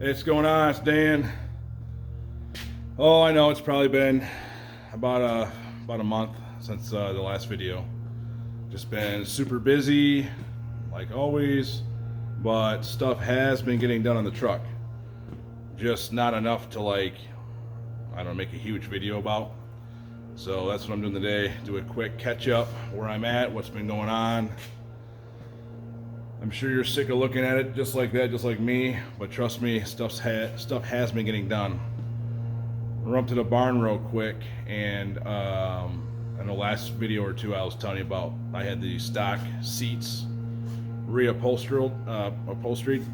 It's going on, it's Dan. Oh, I know it's probably been about a month since the last video. Just been super busy, like always, but stuff has been getting done on the truck. Just not enough to, like, I don't know, make a huge video about. So that's what I'm doing today. Do a quick catch up where I'm at, what's been going on. I'm sure you're sick of looking at it just like that, just like me, but trust me, stuff has been getting done. We're up to the barn real quick, and in the last video or two I was telling you about, I had the stock seats reupholstered, upholstered.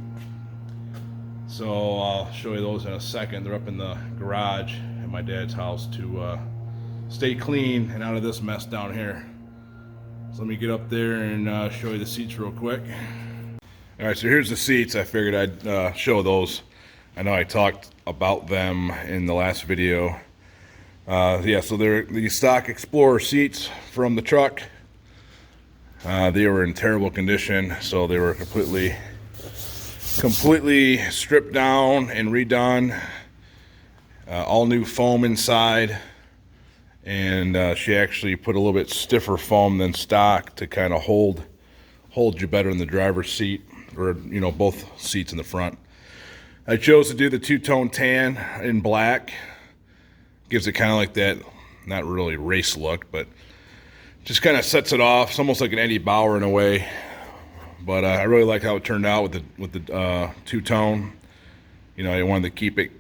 So I'll show you those in a second. They're up in the garage at my dad's house to stay clean and out of this mess down here. So let me get up there and show you the seats real quick. All right, so here's the seats. I figured I'd show those. I know I talked about them in the last video. Yeah, so they're the stock Explorer seats from the truck. They were in terrible condition, so they were completely stripped down and redone. All new foam inside. And she actually put a little bit stiffer foam than stock to kind of hold you better in the driver's seat, or you know, both seats in the front. I chose to do the two-tone tan in black. Gives it kind of like that, not really race look, but just kind of sets it off. It's almost like an Eddie Bauer in a way. But I really like how it turned out with the two-tone. You know, I wanted to keep it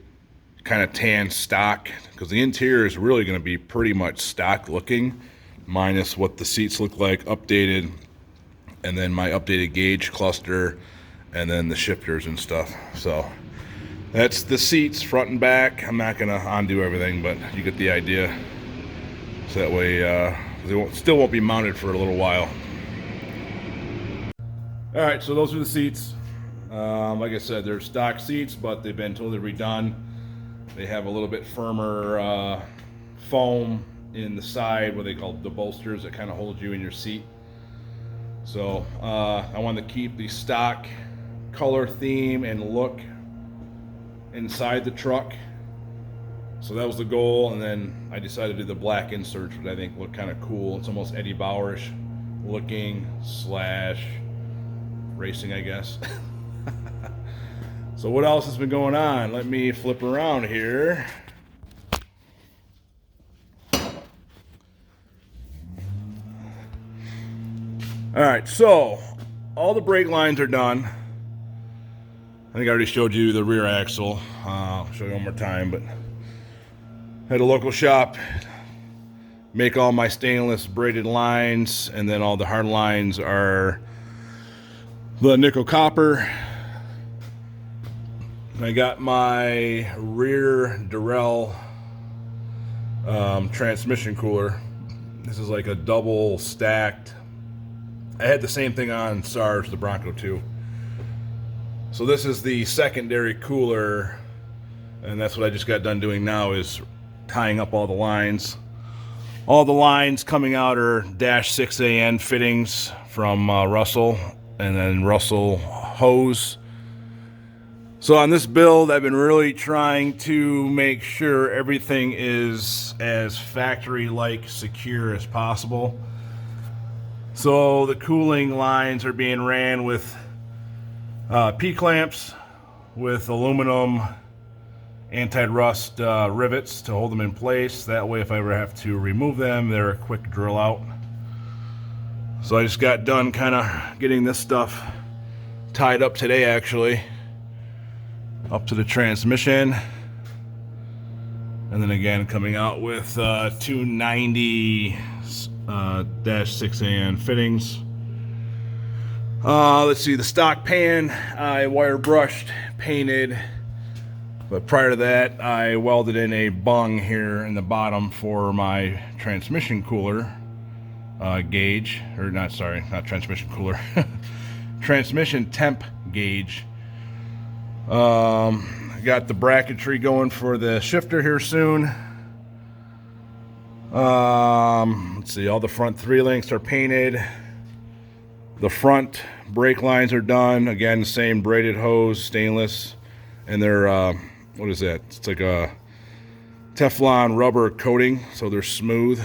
kind of tan stock, because the interior is really going to be pretty much stock looking, minus what the seats look like updated, and then my updated gauge cluster, and then the shifters and stuff. So that's the seats front and back. I'm not going to undo everything, but you get the idea. So that way they still won't be mounted for a little while. All right, so those are the seats. Like I said, they're stock seats, but they've been totally redone. They have a little bit firmer foam in the side, what they call the bolsters, that kind of hold you in your seat. So I wanted to keep the stock color theme and look inside the truck. So that was the goal, and then I decided to do the black inserts, which I think look kind of cool. It's almost Eddie Bauerish looking slash racing, I guess. So what else has been going on? Let me flip around here. All right, so all the brake lines are done. I think I already showed you the rear axle. I'll show you one more time, but had a local shop make all my stainless braided lines, and then all the hard lines are the nickel copper. I got my rear Durrell transmission cooler. This is like a double stacked. I had the same thing on SARGE, the Bronco 2. So this is the secondary cooler, and that's what I just got done doing now, is tying up all the lines. All the lines coming out are -6AN fittings from Russell, and then Russell hose. So on this build, I've been really trying to make sure everything is as factory-like secure as possible. So the cooling lines are being ran with P-clamps with aluminum anti-rust rivets to hold them in place. That way, if I ever have to remove them, they're a quick drill out. So I just got done kind of getting this stuff tied up today, actually. Up to the transmission, and then again coming out with 290 -6AN fittings. Let's see, the stock pan I wire brushed, painted, but prior to that I welded in a bung here in the bottom for my transmission cooler gauge, or not transmission cooler, transmission temp gauge. Got the bracketry going for the shifter here soon. Let's see, all the front 3 links are painted. The front brake lines are done. Again, same braided hose, stainless. and they're what is that? It's like a Teflon rubber coating, so they're smooth.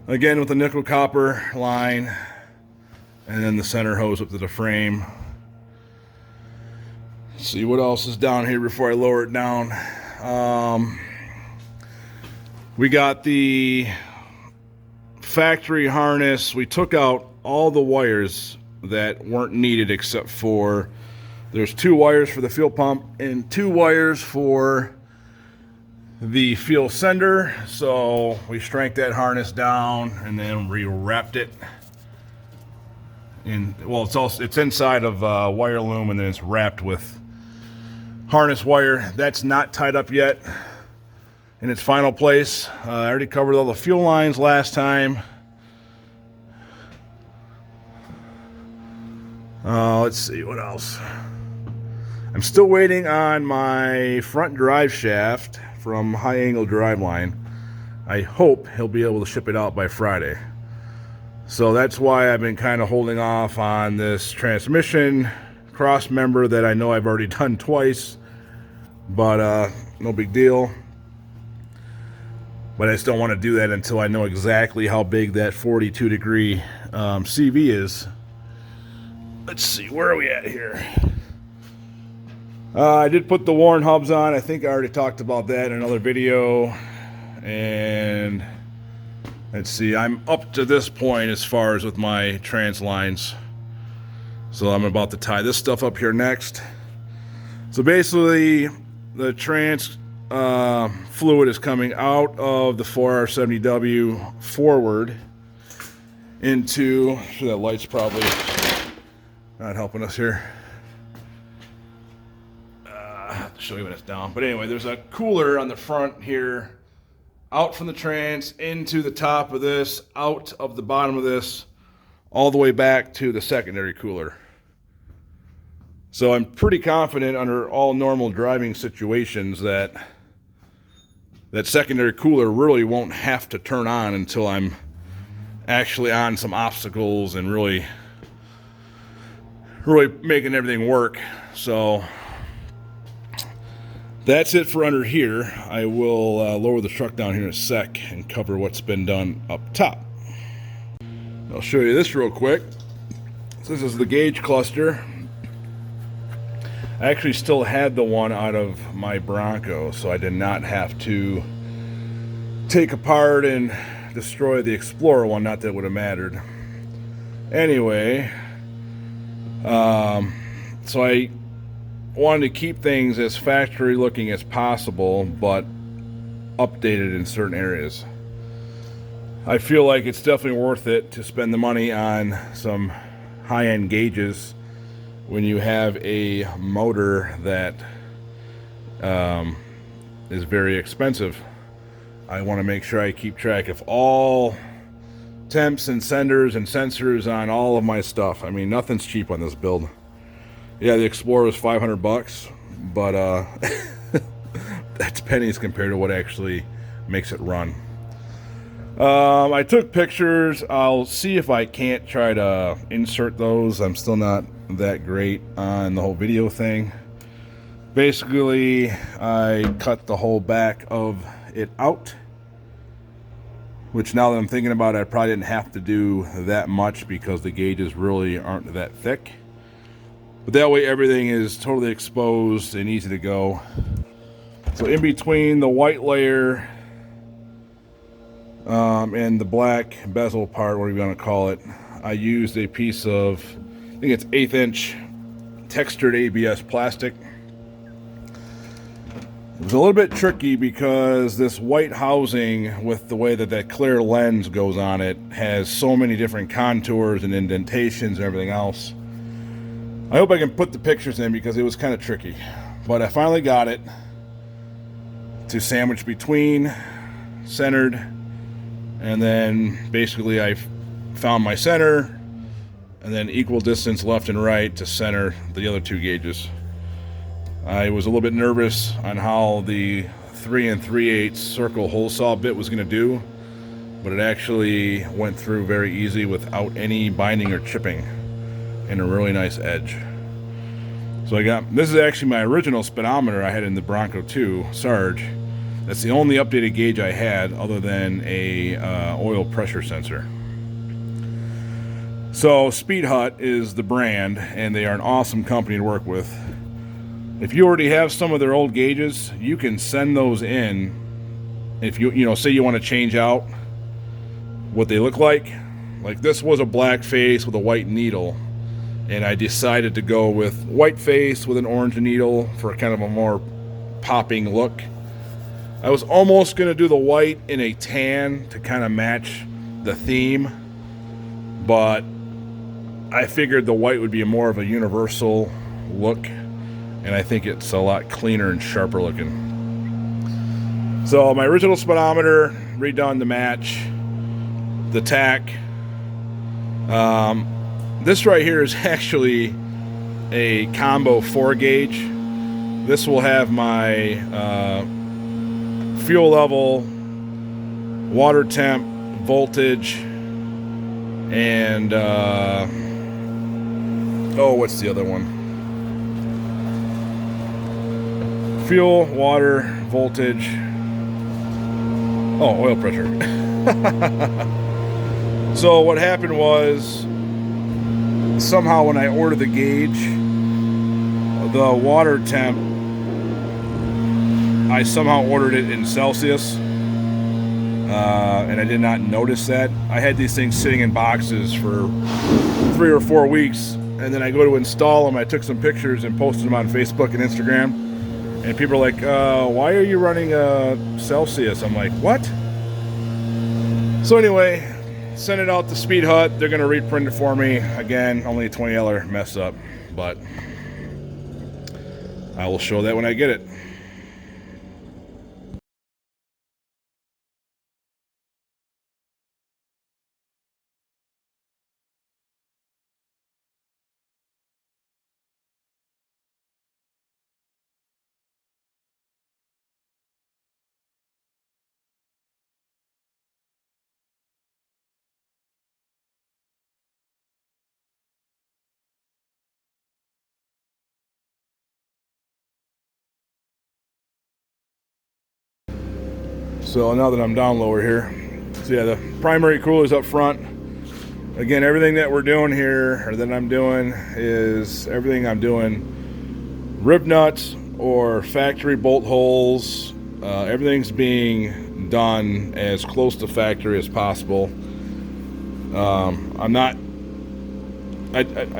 Again, with the nickel copper line, and then the center hose up to the frame. Let's see what else is down here before I lower it down. We got the factory harness. We took out all the wires that weren't needed, except for there's 2 wires for the fuel pump and 2 wires for the fuel sender. So we shrank that harness down and then re-wrapped it in, well, it's inside of wire loom, and then it's wrapped with harness wire. That's not tied up yet in its final place. I already covered all the fuel lines last time. Let's see what else. I'm still waiting on my front drive shaft from High Angle Driveline. I hope he'll be able to ship it out by Friday. So that's why I've been kind of holding off on this transmission cross member that I know I've already done twice, but no big deal. But I just don't want to do that until I know exactly how big that 42 degree CV is. Let's see, where are we at here? I did put the Warren hubs on. I think I already talked about that in another video. And let's see, I'm up to this point as far as with my trans lines. So I'm about to tie this stuff up here next. So basically, the trans fluid is coming out of the 4R70W forward into, I'm sure that light's probably not helping us here. I'll have to show you when it's down. But anyway, there's a cooler on the front here, out from the trans, into the top of this, out of the bottom of this, all the way back to the secondary cooler. So I'm pretty confident under all normal driving situations that that secondary cooler really won't have to turn on until I'm actually on some obstacles and really making everything work. So that's it for under here. I will lower the truck down here in a sec and cover what's been done up top. I'll show you this real quick. So this is the gauge cluster. I actually still had the one out of my Bronco, so I did not have to take apart and destroy the Explorer one. Not that it would have mattered. Anyway, so I wanted to keep things as factory looking as possible, but updated in certain areas. I feel like it's definitely worth it to spend the money on some high-end gauges when you have a motor that is very expensive. I want to make sure I keep track of all temps and senders and sensors on all of my stuff. I mean, nothing's cheap on this build. Yeah, the Explorer is $500, but that's pennies compared to what actually makes it run. I took pictures. I'll see if I can't try to insert those. I'm still not that great on the whole video thing. Basically, I cut the whole back of it out, which now that I'm thinking about it, I probably didn't have to do that much because the gauges really aren't that thick. But that way everything is totally exposed and easy to go. So in between the white layer and the black bezel part, whatever you want to call it, I used a piece of, I think it's 1/8 inch textured ABS plastic. It was a little bit tricky because this white housing, with the way that that clear lens goes on it, has so many different contours and indentations and everything else. I hope I can put the pictures in because it was kind of tricky. But I finally got it to sandwich between, centered, and then basically I found my center, and then equal distance left and right to center the other 2 gauges. I was a little bit nervous on how the 3 3/8 circle hole saw bit was going to do, but it actually went through very easy without any binding or chipping, and a really nice edge. So this is actually my original speedometer I had in the Bronco 2 Sarge. That's the only updated gauge I had other than a oil pressure sensor. So Speed Hut is the brand, and they are an awesome company to work with. If you already have some of their old gauges, you can send those in. If you say you want to change out what they look like this was a black face with a white needle, and I decided to go with white face with an orange needle for kind of a more popping look. I was almost going to do the white in a tan to kind of match the theme, but I figured the white would be more of a universal look, and I think it's a lot cleaner and sharper looking. So my original speedometer, redone the match, the tack. This right here is actually a combo 4 gauge. This will have my fuel level, water temp, voltage, and what's the other one? Fuel, water, voltage. Oh, oil pressure. So what happened was, somehow when I ordered the gauge, the water temp, I somehow ordered it in Celsius, and I did not notice that. I had these things sitting in boxes for 3 or 4 weeks, and then I go to install them. I took some pictures and posted them on Facebook and Instagram, and people are like, why are you running Celsius? I'm like, what? So anyway, sent it out to Speed Hut. They're going to reprint it for me. Again, only a $20 mess up, but I will show that when I get it. So now that I'm down lower here, so yeah, the primary cooler's up front. Again, everything that we're doing here, or that I'm doing, is everything I'm doing rib nuts or factory bolt holes. Everything's being done as close to factory as possible. I'm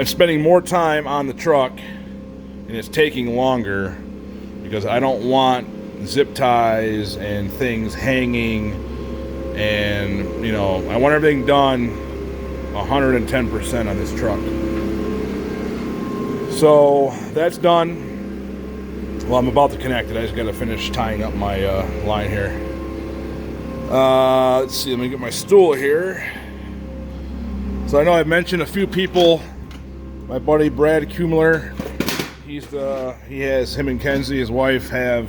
spending more time on the truck, and it's taking longer because I don't want zip ties and things hanging, and I want everything done 110% on this truck. So that's done. Well, I'm about to connect it. I just got to finish tying up my line here. Let's see, let me get my stool here. So I know I've mentioned a few people. My buddy Brad Kumler, him and Kenzie, his wife, have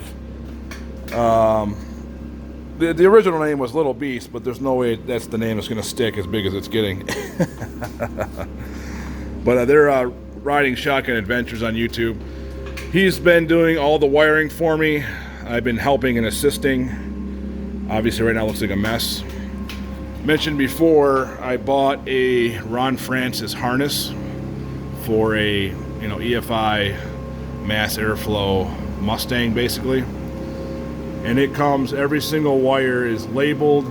the original name was Little Beast, but there's no way that's the name that's going to stick as big as it's getting. But they're riding shotgun adventures on YouTube. He's been doing all the wiring for me. I've been helping and assisting. Obviously right now it looks like a mess. Mentioned before, I bought a Ron Francis harness for a EFI mass airflow Mustang basically. And it comes, every single wire is labeled.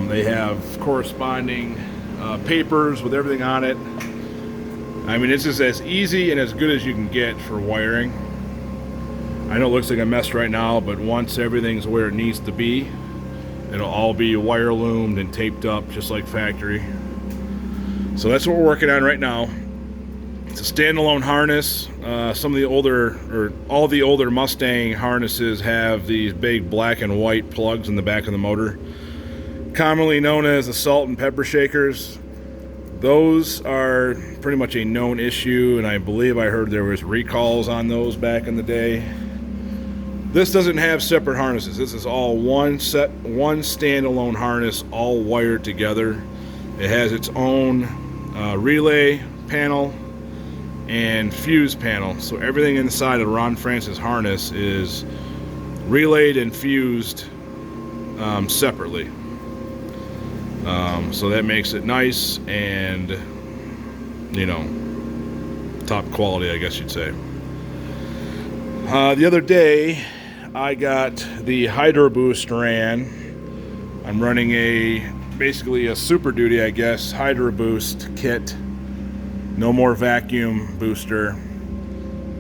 They have corresponding papers with everything on it. I mean, it's just as easy and as good as you can get for wiring. I know it looks like a mess right now, but once everything's where it needs to be, it'll all be wire loomed and taped up just like factory. So that's what we're working on right now. It's a standalone harness. Some of the older, or all the older Mustang harnesses have these big black and white plugs in the back of the motor, commonly known as the salt and pepper shakers. Those are pretty much a known issue, and I believe I heard there was recalls on those back in the day. This doesn't have separate harnesses. This is all one standalone harness, all wired together. It has its own relay panel and fuse panel. So everything inside of Ron Francis harness is relayed and fused separately. So that makes it nice and, you know, top quality, I guess you'd say. The other day, I got the Hydroboost ran. I'm running basically a Super Duty, I guess, Hydroboost kit. No more vacuum booster.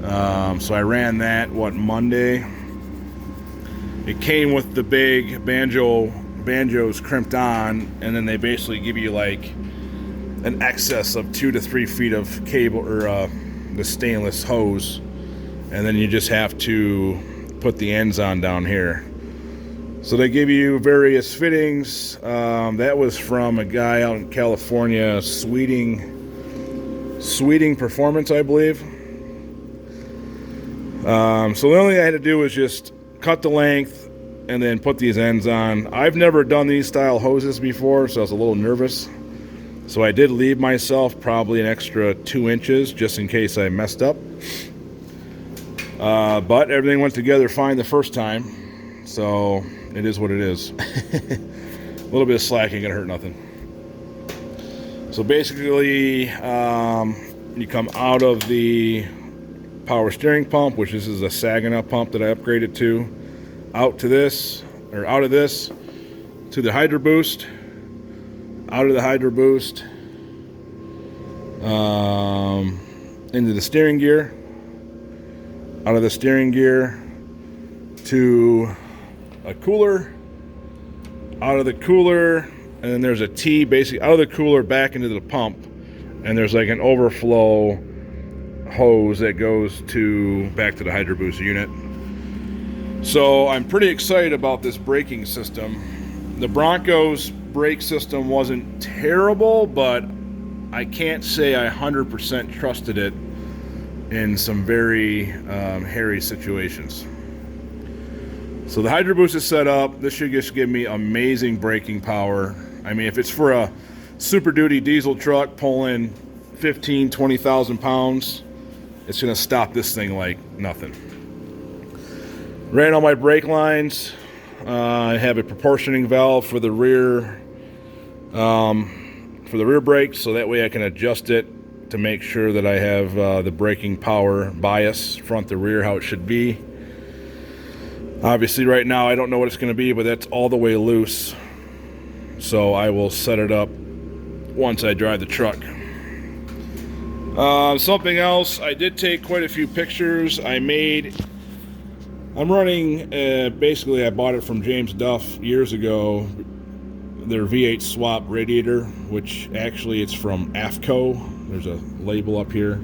So I ran that, Monday? It came with the big banjos crimped on, and then they basically give you like an excess of 2 to 3 feet of cable, or the stainless hose, and then you just have to put the ends on down here. So they give you various fittings. That was from a guy out in California, Sweeting Performance, I believe. So the only thing I had to do was just cut the length and then put these ends on. I've never done these style hoses before, so I was a little nervous. So I did leave myself probably an extra 2 inches just in case I messed up. But everything went together fine the first time, so it is what it is. A little bit of slack ain't gonna hurt nothing. So basically, you come out of the power steering pump, which this is a Saginaw pump that I upgraded to, out of this to the Hydroboost, out of the Hydroboost, into the steering gear, out of the steering gear to a cooler, out of the cooler, and then there's a T basically out of the cooler back into the pump, and there's like an overflow hose that goes back to the Hydroboost unit. So I'm pretty excited about this braking system. The Bronco's brake system wasn't terrible, but I can't say I 100% trusted it in some very hairy situations. So the Hydroboost is set up. This should just give me amazing braking power. I mean, if it's for a Super Duty diesel truck pulling 15, 20,000 pounds, it's gonna stop this thing like nothing. Ran all my brake lines. I have a proportioning valve for the rear brakes, so that way I can adjust it to make sure that I have the braking power bias front to rear how it should be. Obviously right now I don't know what it's going to be, but that's all the way loose, so I will set it up once I drive the truck. Something else, I did take quite a few pictures. I'm running, basically I bought it from James Duff years ago, their V8 Swap Radiator, which actually it's from AFCO. There's a label up here.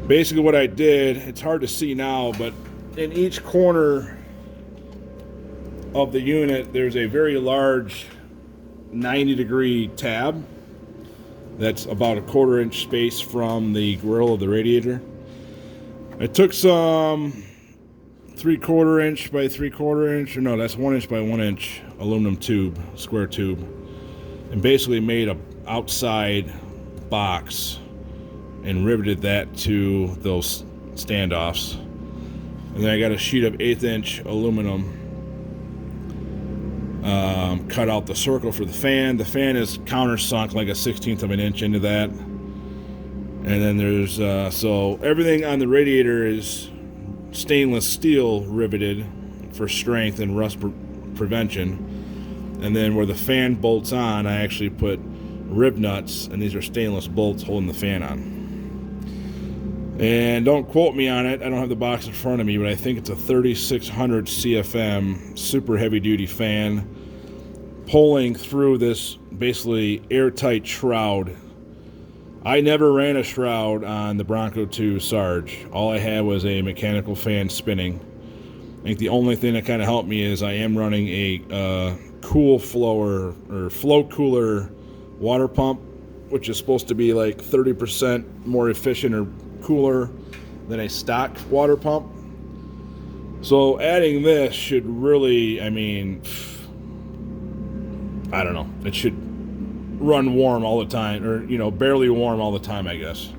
Basically what I did, it's hard to see now, but in each corner of the unit there's a very large 90-degree tab that's about a 1/4 inch space from the grill of the radiator. I took some 3/4 inch by 3/4 inch, or no, that's 1 inch by 1 inch aluminum tube, square tube, and basically made a outside box and riveted that to those standoffs. And then I got a sheet of 1/8 inch aluminum, cut out the circle for the fan. The fan is countersunk like a 1/16 of an inch into that. And then there's, so everything on the radiator is stainless steel riveted for strength and rust prevention. And then where the fan bolts on, I actually put rib nuts, and these are stainless bolts holding the fan on. And don't quote me on it, I don't have the box in front of me, but I think it's a 3600 CFM super heavy duty fan pulling through this basically airtight shroud. I never ran a shroud on the Bronco 2 Sarge. All I had was a mechanical fan spinning. I think the only thing that kind of helped me is I am running a cool flower or flow cooler water pump, which is supposed to be like 30% more efficient or cooler than a stock water pump. So adding this should really, I mean, I don't know, it should run warm all the time, or, you know, barely warm all the time, I guess.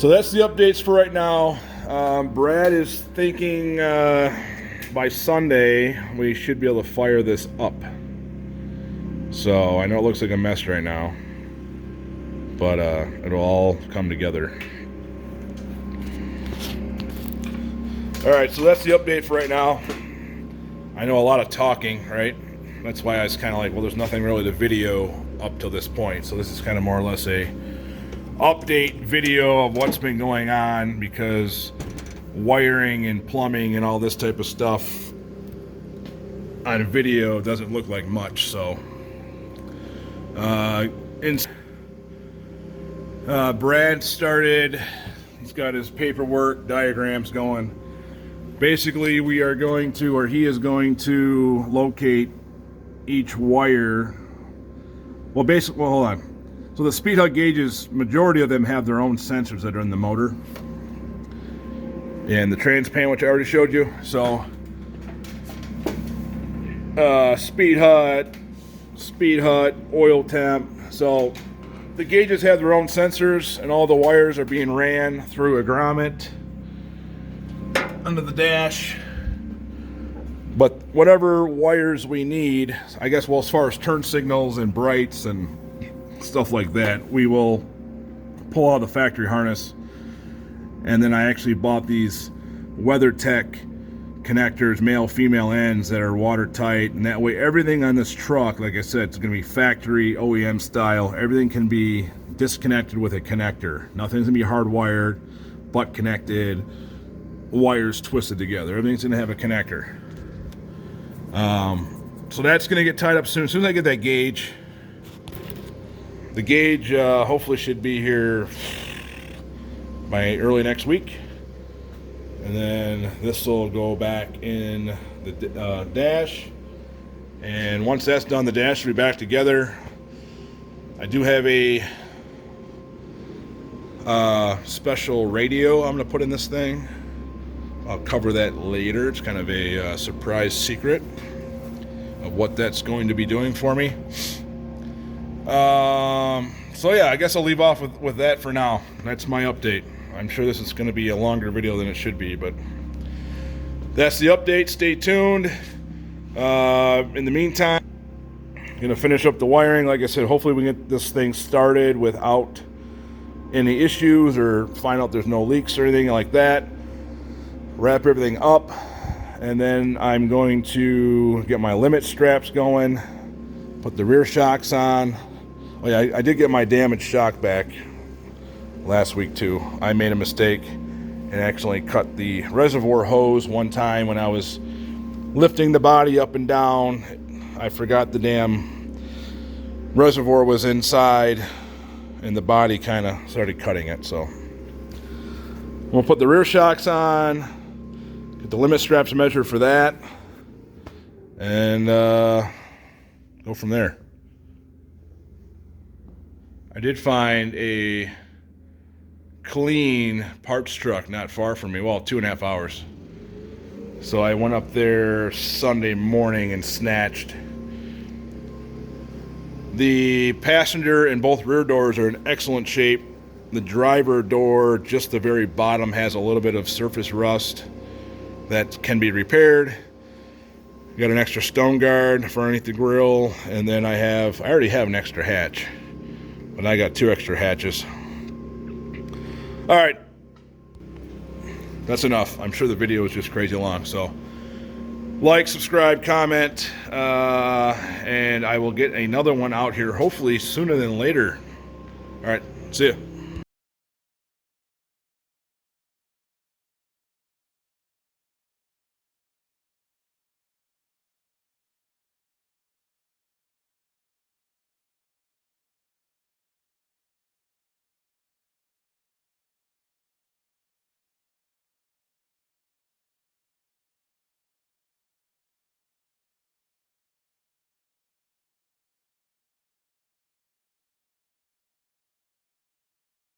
So that's the updates for right now. Brad is thinking by Sunday we should be able to fire this up. So I know it looks like a mess right now, but it'll all come together. Alright, so that's the update for right now. I know a lot of talking, right? That's why I was kind of like, well, there's nothing really to video up till this point. So this is kind of more or less a update video of what's been going on, because wiring and plumbing and all this type of stuff on video doesn't look like much. So Brad started, he's got his paperwork, diagrams going. Basically, we are going to, or he is going to locate each wire. Well, basically, well, hold on. So the speed hug gauges, majority of them have their own sensors that are in the motor. And the trans pan, which I already showed you. So, speed hut, oil temp. So the gauges have their own sensors, and all the wires are being ran through a grommet under the dash. But whatever wires we need, I guess, well, as far as turn signals and brights and stuff like that, we will pull out the factory harness. And then I actually bought these WeatherTech connectors, male female ends, that are watertight, and that way everything on this truck, like I said, it's going to be factory OEM style. Everything can be disconnected with a connector. Nothing's going to be hardwired, butt connected, wires twisted together. Everything's going to have a connector. So that's going to get tied up soon. As soon as I get that gauge, the gauge hopefully should be here by early next week. And then this will go back in the dash. And once that's done, the dash will be back together. I do have a special radio I'm going to put in this thing. I'll cover that later. It's kind of a surprise secret of what that's going to be doing for me. So yeah, I guess I'll leave off with that for now. That's my update. I'm sure this is going to be a longer video than it should be, but that's the update. Stay tuned. In the meantime, I'm going to finish up the wiring. Like I said, hopefully we can get this thing started without any issues, or find out there's no leaks or anything like that. Wrap everything up, and then I'm going to get my limit straps going, put the rear shocks on. Oh yeah, I did get my damaged shock back last week too. I made a mistake and actually cut the reservoir hose one time when I was lifting the body up and down. I forgot the damn reservoir was inside, and the body kind of started cutting it. So we'll put the rear shocks on, get the limit straps measured for that, and go from there. I did find a clean parts truck not far from me, well, 2.5 hours. So I went up there Sunday morning and snatched. The passenger and both rear doors are in excellent shape. The driver door, just the very bottom, has a little bit of surface rust that can be repaired. Got an extra stone guard for underneath the grill, and then I already have an extra hatch, but I got 2 extra hatches. All right, that's enough. I'm sure the video is just crazy long, so like, subscribe, comment, and I will get another one out here hopefully sooner than later. All right, see ya.